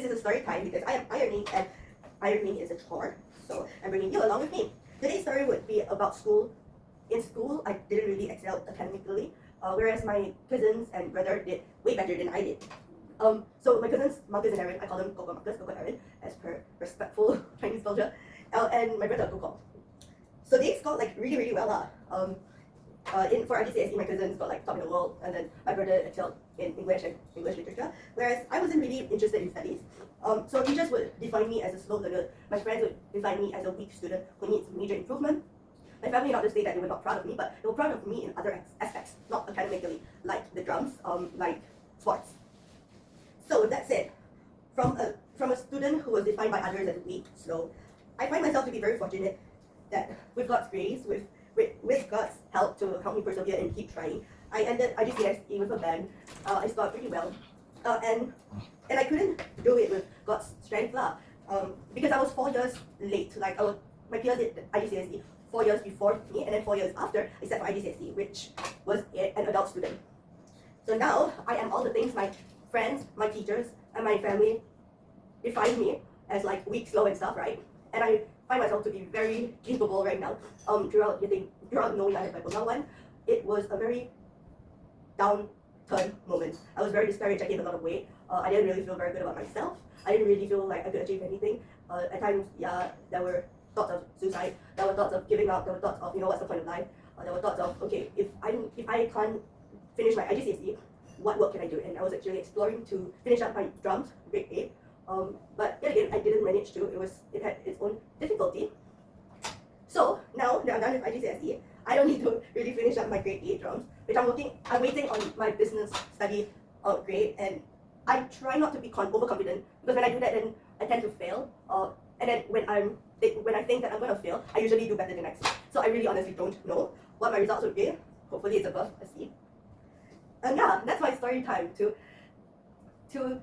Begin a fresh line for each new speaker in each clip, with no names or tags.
this is a story time because I am ironing and ironing is a chore. So I'm bringing you along with me. Today's story would be about school. In school, I didn't really excel academically, whereas my cousins and brother did way better than I did. So my cousins, Marcus and Aaron, I call them Coco Marcus, Coco Aaron, as per respectful Chinese culture, and my brother Coco. So they scored like really well for RGCSE, my cousins got like top in the world, and then my brother excelled in English and English literature, whereas I wasn't really interested in studies. So teachers would define me as a slow learner. My friends would define me as a weak student who needs major improvement. My family, not to say that they were not proud of me, but they were proud of me in other aspects, not academically, like the drums, like sports. So with that said, from a student who was defined by others as weak, slow, I find myself to be very fortunate that with God's grace, with God's help to help me persevere and keep trying, I ended RGCSE with a band. I scored pretty well, and I couldn't do it with God's strength lah. Because I was 4 years late. Like my peers did RGCSE 4 years before me, and then 4 years after, except for RGCSE, which was an adult student. So now I am all the things my friends, my teachers, and my family define me as like weak, slow, and stuff, right? And I find myself to be very capable right now. Throughout knowing I had bipolar 1, it was a very downturn moment. I was very discouraged. I gained a lot of weight. I didn't really feel very good about myself. I didn't really feel like I could achieve anything. At times, yeah, there were thoughts of suicide. There were thoughts of giving up. There were thoughts of, what's the point of life? There were thoughts of, okay, if I can't finish my IGCSE, what work can I do? And I was actually exploring to finish up my drums, grade 8. But yet again, I didn't manage to. It had its own difficulty. So now that I'm done with IGCSE, I don't need to really finish up my grade 8 drums, which I'm waiting on my business study grade, and I try not to be overconfident, because when I do that, then I tend to fail. And then when I think that I'm gonna fail, I usually do better than I expect. So I really honestly don't know what my results would be. Hopefully it's above a C. And yeah, that's my story time to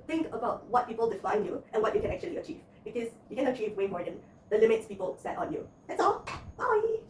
think about what people define you and what you can actually achieve, because you can achieve way more than the limits people set on you. That's all. Bye.